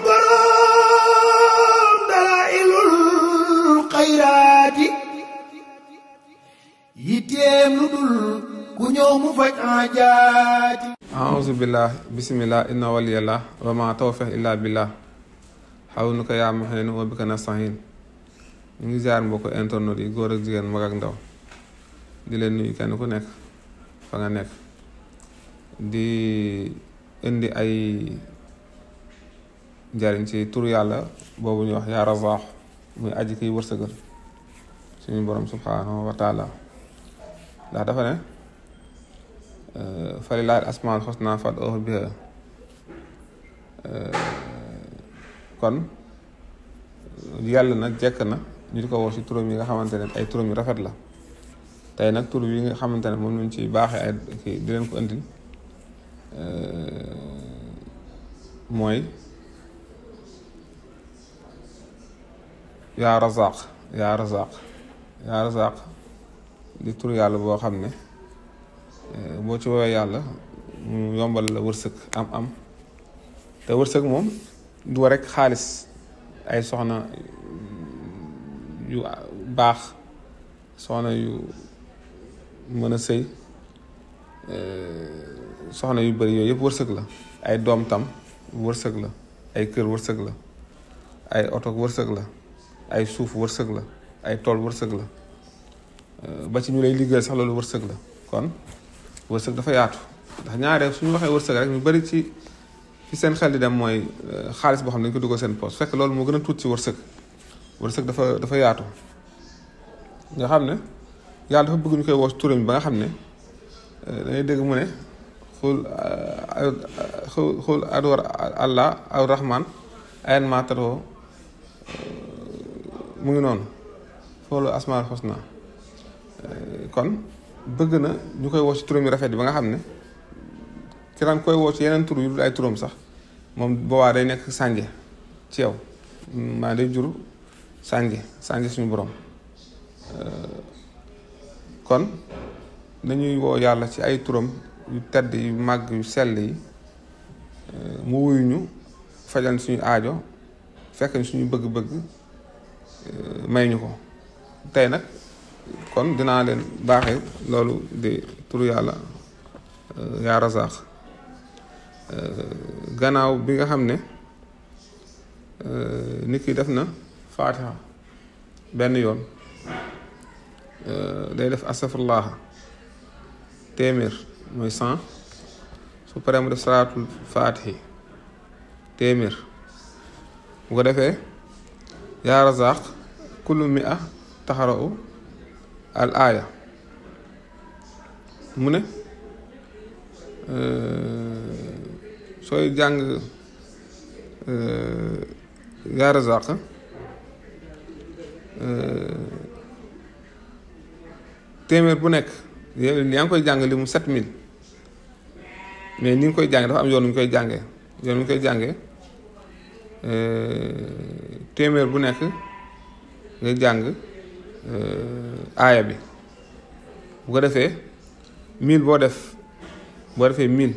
borom dalailul xayraati yitteem lu dul ku ñëw mu faj aajaati. a'uuzu billah bismillah inna waliyallah wa ma tawfiq illa billah xawnuka yaa muhin wa bika nastahin. ñu ngi ziar mbokk internet yi góor ak jigéen mag ak ndaw di leen nuyu kenn ku nekk fa nga nekk di indi ay njariñ ci turu yàlla boobu ñu wax yaa razaax muy aji kiy wërsëgal suñu borom subhanahu wa taala ndax dafa ne falillaahi asmaul husna fad'uuhu bihaa kon yàlla nag jekk na ñu di ko woo ci turam yi nga xamante ne ay turam yu rafet la. tey nag tur yi nga xamante ne moom lañ ci baaxee ay kii di leen ko indil mooy yaa razaq yaa razaq yaa razaq di tur yàlla boo xam ne boo ci woowee yàlla mu yombal la wërsëg am te wërsëg moom du rek xaalis ay soxna yu baax soxna yu mën a sëy soxna yu bari yooyu yëpp wërsëg la ay doom tam wërsëg la ay kër wërsëg la ay oto wërsëg la ay suuf wërsëg la ay tool wërsëg la ba ci ñu lay liggéey sax loolu wërsëg la kon wërsëg dafa yaatu ndax ñaaree suñu waxee wërsëg rek ñu bari ci fi seen xel di dem mooy xaalis boo xam ne dañ ko dugal seen poche fekk loolu moo gën a tuut ci wërsëg dafa yaatu nga xam ne yàlla dafa bëgg ñu koy woo turam ba nga xam ne dangay dégg mu ne xul adwar allah aw rahman ayan ma tadoo mu ngi noonu foolu asmaul husna kon bëgg na ñu koy woo ci turam yu rafet yi ba nga xam ne ki daan koy woo ci yeneen tur yu dul ay turam sax moom boobaa day nekk sànje ci yow maa day jur sànje suñu borom kon dañuy woo yàlla ci ay turam yu tedd yu màgg yu sell yi mu wuyu ñu fajal suñu aajo fekk ñu suñu bëgg-bëgg may ñu ko tey nag kon dinaa leen baaxee loolu di turu yàlla yaa razaq gannaaw bi nga xam ne nit ki def na faatiha benn yoon day def astafurlah téeméer mooy 100 su paree mu def salaatul faatihi téeméer bu ko defee yaa razaq kullu mi'a taxara'u al aaya mu ne sooy jàng yaa razaq téeméer bu nekk yaa ngi koy jàng li mu 7000 mais ni nga koy jàngee dafa am yoon wu ñu koy jàngee yoon wu ñu koy jàngee téeméer bu nekk nga jàng aaya bi bu ko defee 1000 boo defee 1000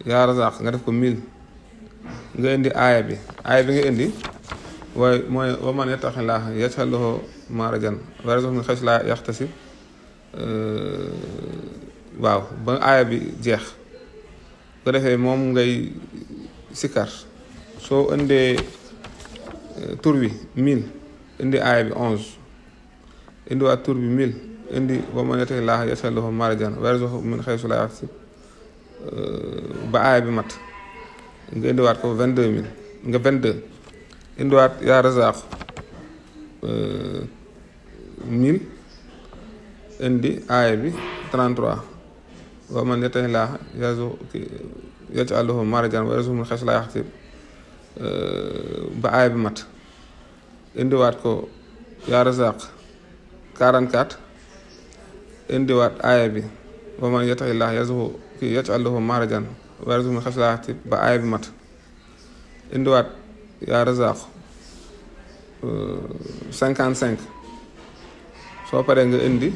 yaa razaq nga def ko 1000 nga indi aaya bi nga indi waaye mooy wa man yattaqillaaha yaj'al lahu maxrajan wa yarzuqhu min haysu laa yahtasib waaw ba aaya bi jeex bu ko defee moom ngay sikkar soo indee tur wi 1000 indi aaya bi 11 indiwaat tur bi 1000 indi wa man yattaqillaaha yaj'al lahu maxrajan wa yarzuqhu min haysu laa yahtasib ba aaya bi mat nga indiwaat ko 22000 nga 22 indiwaat yaa razaq 1000 indi aaya bi 33 wa man yattaqillaaha yaj'al lahu maxrajan wa yarzuqhu min haysu laa yahtasib ba aaya bi mat indiwaat ko yaa razaq 44 indiwaat aaya bi wa man yattaqillaaha yaj'al lahu maxrajan wa yarzuqhu min haysu laa yahtasib ba aaya bi mat indiwaat yaa razaq 55 soo paree nga indi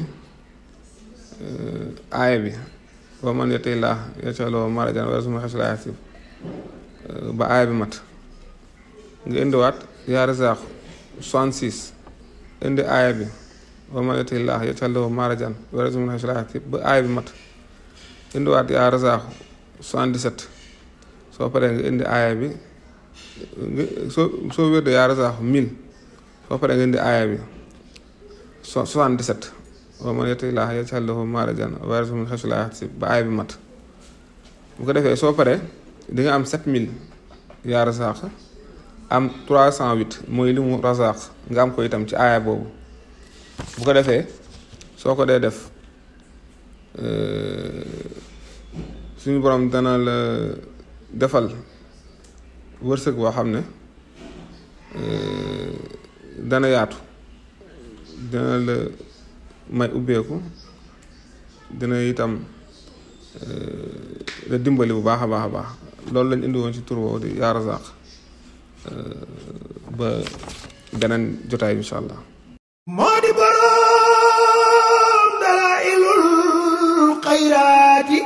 aaya bi wa man yattaqillaaha yaj'al lahu maxrajan wa yarzuqhu min haysu laa yahtasib ba aaya bi mat nga indiwaat yaa razaaxu 66 indi aaya bi wa man yattaqillaaha yaj'al lahu maxrajan wa yarzuqhu min haysu laa yahtasib ba aaya bi mat indiwaat yaa razaaxu 77 soo paree nga indi aaya bi soo wérde yaa razaaxu 1000 soo paree nga indi aaya bi 77 wa man yattaqillaaha yaj'al lahu maxrajan wa yarzuqhu min haysu laa yahtasib ba aaya bi mat bu ko defee soo paree di nga am 7000 yaa razaax am 308 mooy li mu razaax nga am ko itam ci aaya boobu bu ko defee soo ko dee def suñu borom dana la defal wërsëg boo xam ne dana yaatu dana la may ubbeeku dina itam la dimbali bu baax a baax a baax loolu lañ indi woon ci tur woowu di yaa razaax ba beneen jotaay insha allah moo di boroom dalaa'ilul xayraati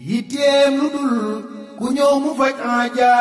yitteem lu dul ku ñëw mu faj aaja